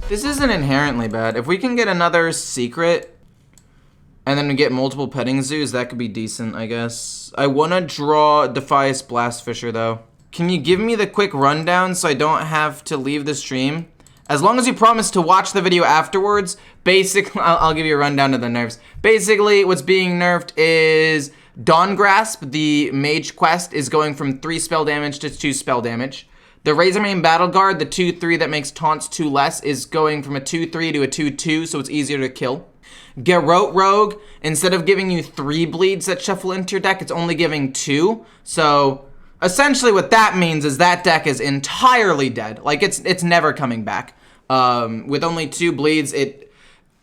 This isn't inherently bad. If we can get another secret and then we get multiple petting zoos, that could be decent, I guess. I want to draw Defias Blastfisher, though. Can you give me the quick rundown so I don't have to leave the stream? As long as you promise to watch the video afterwards, basically, I'll give you a rundown of the nerfs. Basically, what's being nerfed is Dawn Grasp, the mage quest, is going from 3 spell damage to 2 spell damage. The Razormane Battle Guard, the 2/3 that makes taunts 2 less, is going from a 2/3 to a 2/2, so it's easier to kill. Garrote Rogue, instead of giving you 3 bleeds that shuffle into your deck, it's only giving 2. So essentially what that means is that deck is entirely dead. Like, it's never coming back. With only 2 bleeds,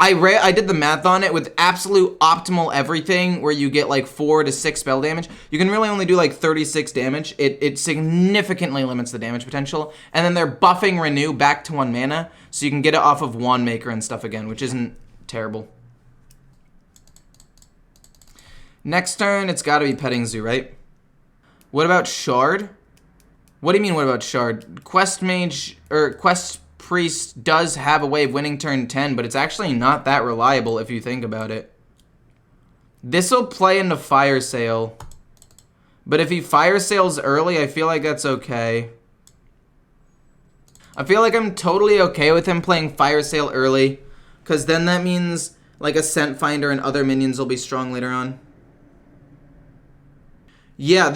I did the math on it. With absolute optimal everything, where you get like 4 to 6 spell damage, you can really only do like 36 damage. It significantly limits the damage potential. And then they're buffing Renew back to 1 mana, so you can get it off of Wand Maker and stuff again, which isn't terrible. Next turn, it's gotta be Petting Zoo, right? What about Shard? What do you mean, what about Shard? Quest Mage, or Quest Priest does have a way of winning turn 10, but it's actually not that reliable if you think about it. This'll play into Fire Sale. But if he Fire Sales early, I feel like that's okay. I feel like I'm totally okay with him playing Fire Sale early, because then that means like a Scent Finder and other minions will be strong later on. Yeah,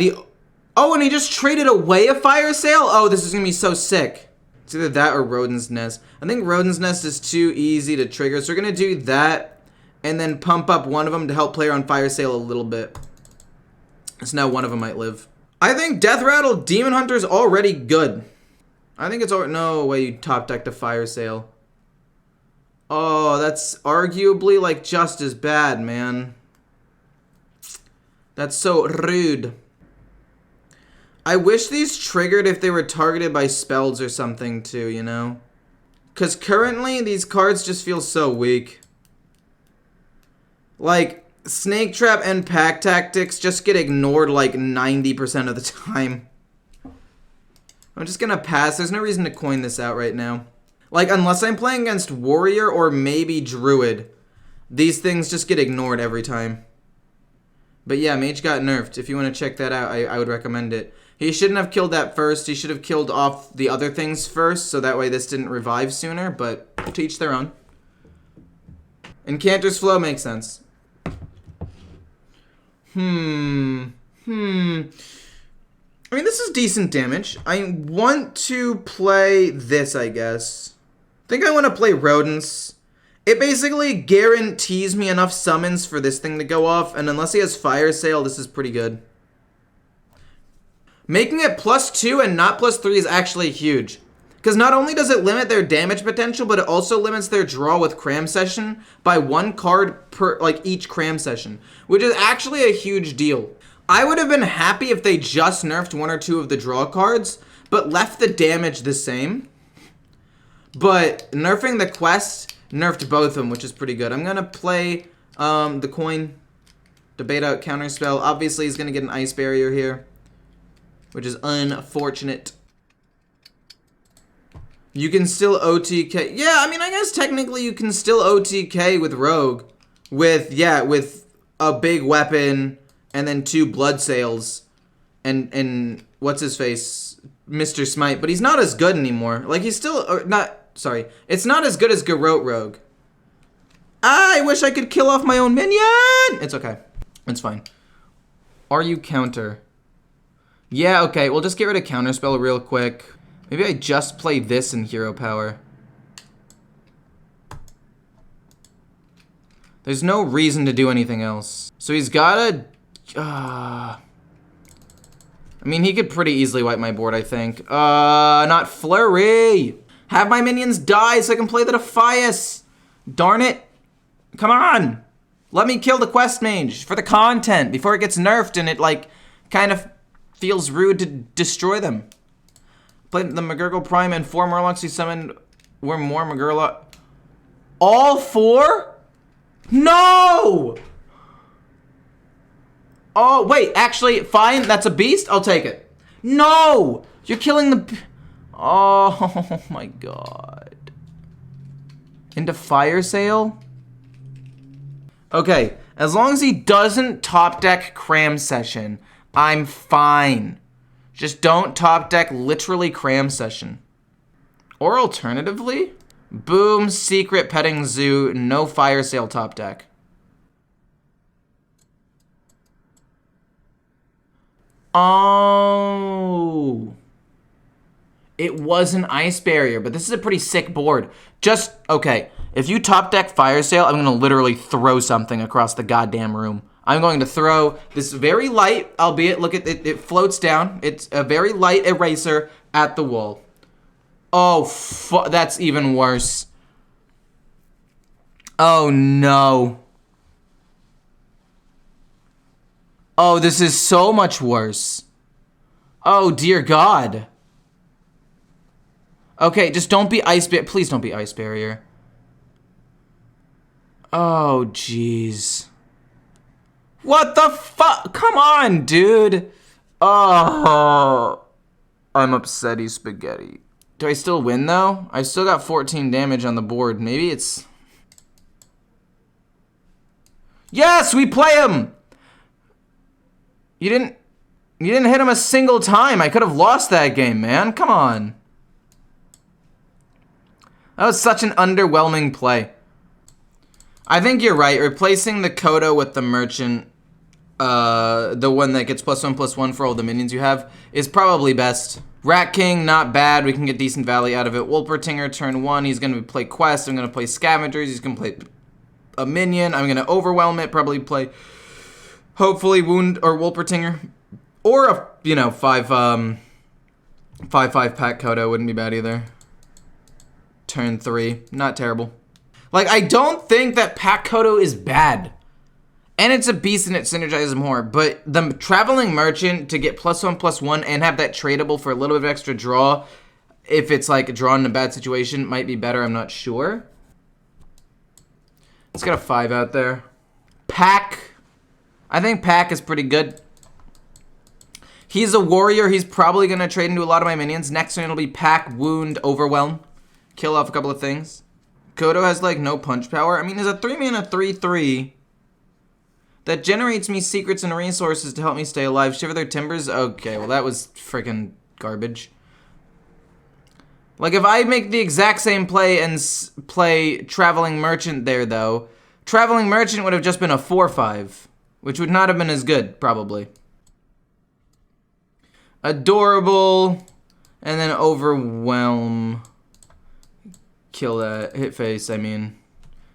oh, and he just traded away a Fire Sale? Oh, this is gonna be so sick. It's either that or Rodin's Nest. I think Rodin's Nest is too easy to trigger, so we're gonna do that and then pump up one of them to help player on Fire Sale a little bit. So now one of them might live. I think Death Rattle Demon Hunter's already good. I think it's no way you top deck to Fire Sale. Oh, that's arguably like just as bad, man. That's so rude. I wish these triggered if they were targeted by spells or something too, you know? Because currently, these cards just feel so weak. Like, Snake Trap and Pack Tactics just get ignored like 90% of the time. I'm just gonna pass. There's no reason to coin this out right now. Like, unless I'm playing against Warrior or maybe Druid, these things just get ignored every time. But yeah, Mage got nerfed. If you want to check that out, I would recommend it. He shouldn't have killed that first. He should have killed off the other things first, so that way this didn't revive sooner, but to each their own. Incanter's Flow makes sense. I mean, this is decent damage. I want to play this, I guess. I think I want to play Rodents. It basically guarantees me enough summons for this thing to go off, and unless he has Fire Sale, this is pretty good. Making it +2 and not +3 is actually huge. Because not only does it limit their damage potential, but it also limits their draw with Cram Session by 1 card per, like, each Cram Session. Which is actually a huge deal. I would have been happy if they just nerfed 1 or 2 of the draw cards, but left the damage the same. But nerfing the quest nerfed both of them, which is pretty good. I'm going to play the coin to bait out Counterspell. Obviously, he's going to get an Ice Barrier here, which is unfortunate. You can still OTK. Yeah, I mean, I guess technically you can still OTK with Rogue. With a big weapon and then 2 Blood Sails. And what's his face? Mr. Smite. But he's not as good anymore. Like, he's still, sorry. It's not as good as Garrote Rogue. I wish I could kill off my own minion! It's okay. It's fine. Are you counter? Yeah, okay. We'll just get rid of Counterspell real quick. Maybe I just play this in Hero Power. There's no reason to do anything else. So he's gotta... I mean, he could pretty easily wipe my board, I think. Not Flurry! Have my minions die so I can play the Defias! Darn it! Come on! Let me kill the Quest Mage for the content before it gets nerfed and it, like, kind of feels rude to destroy them. Play the McGurgle Prime and 4 Murlocs he summoned were more McGurloc. All 4? No! Oh, wait, actually, fine, that's a beast? I'll take it. No! You're killing the... Oh, my God. Into Fire Sale? Okay, as long as he doesn't top deck Cram Session, I'm fine. Just don't top deck literally Cram Session. Or alternatively, boom, Secret Petting Zoo, no Fire Sale top deck. Oh. It was an Ice Barrier, but this is a pretty sick board. Just, okay, if you top deck Fire Sale, I'm gonna literally throw something across the goddamn room. I'm going to throw this very light, albeit, look at it, it floats down. It's a very light eraser at the wall. Oh, that's even worse. Oh, no. Oh, this is so much worse. Oh, dear God. Okay, just don't be Ice Barrier. Please don't be Ice Barrier. Oh, jeez. What the fuck? Come on, dude. Oh. I'm upsetty spaghetti. Do I still win, though? I still got 14 damage on the board. Maybe it's... Yes, we play him! You didn't hit him a single time. I could have lost that game, man. Come on. That was such an underwhelming play. I think you're right. Replacing the Kodo with the Merchant, the one that gets +1/+1 for all the minions you have, is probably best. Rat King, not bad. We can get decent value out of it. Wolpertinger, turn 1. He's going to play Quest. I'm going to play Scavengers. He's going to play a minion. I'm going to overwhelm it. Probably play, hopefully, Wound or Wolpertinger. Or a, 5/5 pack Kodo wouldn't be bad either. Turn 3. Not terrible. Like, I don't think that Pack Kodo is bad. And it's a beast and it synergizes more. But the Traveling Merchant to get +1/+1 and have that tradable for a little bit of extra draw, if it's like drawn in a bad situation, might be better. I'm not sure. Let's get a 5 out there. Pack. I think Pack is pretty good. He's a warrior. He's probably going to trade into a lot of my minions. Next turn it'll be Pack, Wound, Overwhelm. Kill off a couple of things. Kodo has, like, no punch power. I mean, there's a 3-mana 3/3 that generates me secrets and resources to help me stay alive. Shiver their timbers? Okay, well, that was freaking garbage. Like, if I make the exact same play and play Traveling Merchant there, though, Traveling Merchant would have just been a 4/5, which would not have been as good, probably. Adorable, and then Overwhelm. Kill that. Hit face, I mean.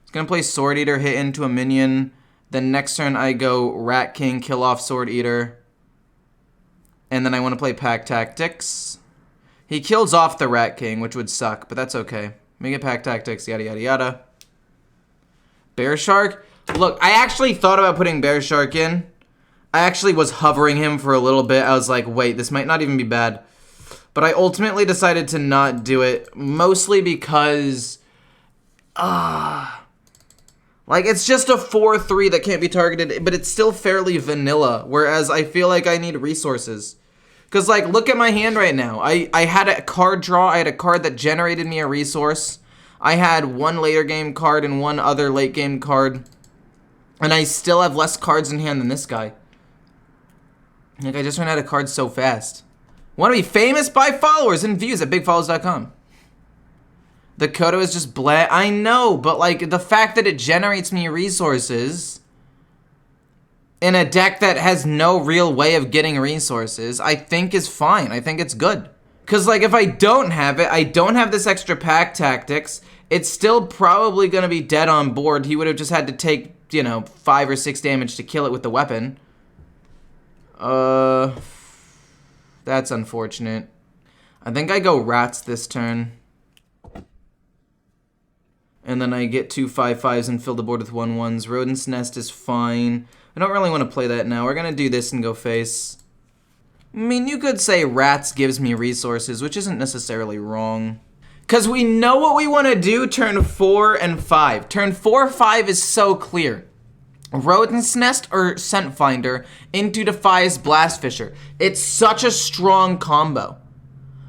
It's gonna play Sword Eater, hit into a minion. Then next turn I go Rat King, kill off Sword Eater. And then I want to play Pack Tactics. He kills off the Rat King, which would suck, but that's okay. Make it Pack Tactics, yada yada yada. Bear Shark? Look, I actually thought about putting Bear Shark in. I actually was hovering him for a little bit. I was like, wait, this might not even be bad. But I ultimately decided to not do it, mostly because, like, it's just a 4/3 that can't be targeted, but it's still fairly vanilla, whereas I feel like I need resources. Because, like, look at my hand right now. I had a card draw. I had a card that generated me a resource. I had one later game card and one other late game card, and I still have less cards in hand than this guy. Like, I just ran out of cards so fast. Want to be famous? By followers and views at bigfollows.com. The Kodo is just blah. I know, but like the fact that it generates me resources in a deck that has no real way of getting resources, I think is fine. I think it's good. Because like if I don't have it, I don't have this extra Pack Tactics, it's still probably going to be dead on board. He would have just had to take, 5 or 6 damage to kill it with the weapon. That's unfortunate. I think I go Rats this turn. And then I get 2 5/5s and fill the board with 1/1s. Rodent's Nest is fine. I don't really want to play that now. We're going to do this and go face. I mean, you could say Rats gives me resources, which isn't necessarily wrong. Because we know what we want to do turn 4 and 5. Turn 4/5 is so clear. Rodent's Nest or Scent Finder into Defias Blastfisher. It's such a strong combo.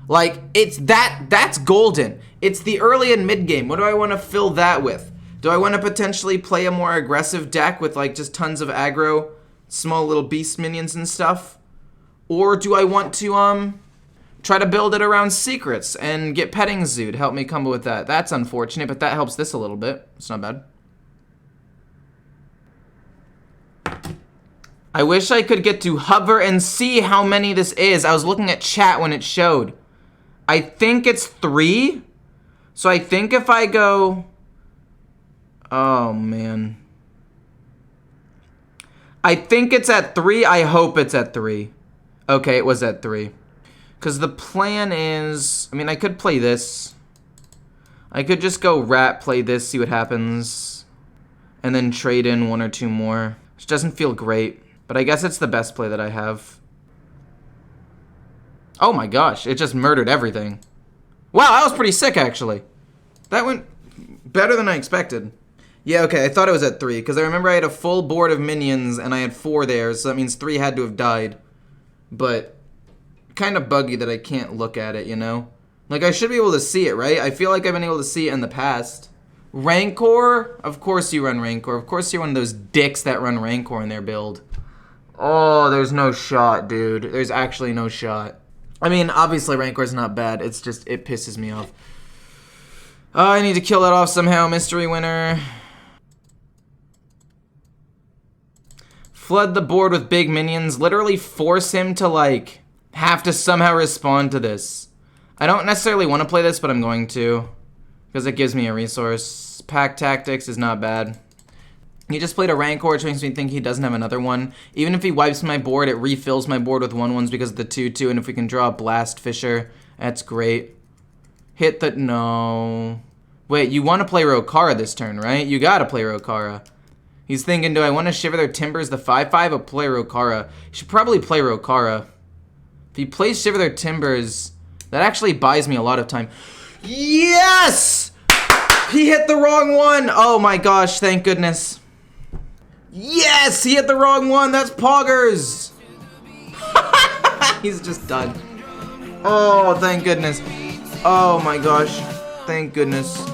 Like, that's golden. It's the early and mid game. What do I want to fill that with? Do I want to potentially play a more aggressive deck with like just tons of aggro, small little beast minions and stuff? Or do I want to try to build it around secrets and get Petting Zoo to help me combo with that? That's unfortunate, but that helps this a little bit. It's not bad. I wish I could get to hover and see how many this is. I was looking at chat when it showed. I think it's 3. So I think if I go... Oh, man. I think it's at 3. I hope it's at 3. Okay, it was at 3. Because the plan is... I mean, I could play this. I could just go rat, play this, see what happens. And then trade in 1 or 2 more. Which doesn't feel great. But I guess it's the best play that I have. Oh my gosh, it just murdered everything. Wow, that was pretty sick, actually. That went better than I expected. Yeah, okay, I thought it was at 3, because I remember I had a full board of minions, and I had 4 there, so that means 3 had to have died. But, kind of buggy that I can't look at it, you know? Like, I should be able to see it, right? I feel like I've been able to see it in the past. Rancor? Of course you run Rancor. Of course you're one of those dicks that run Rancor in their build. Oh, there's no shot, dude. There's actually no shot. I mean, obviously Rancor's not bad. It's just, it pisses me off. Oh, I need to kill that off somehow. Mystery winner. Flood the board with big minions. Literally force him to, like, have to somehow respond to this. I don't necessarily want to play this, but I'm going to. Because it gives me a resource. Pack Tactics is not bad. He just played a Rancor, which makes me think he doesn't have another one. Even if he wipes my board, it refills my board with 1/1s because of the 2/2. And if we can draw a Blast Fisher, that's great. Hit the... No. Wait, you want to play Rokara this turn, right? You gotta play Rokara. He's thinking, do I want to Shiver Their Timbers the 5/5 or play Rokara? You should probably play Rokara. If he plays Shiver Their Timbers, that actually buys me a lot of time. Yes! He hit the wrong one! Oh my gosh, thank goodness. Yes! He hit the wrong one! That's poggers! He's just done. Oh, thank goodness. Oh my gosh. Thank goodness.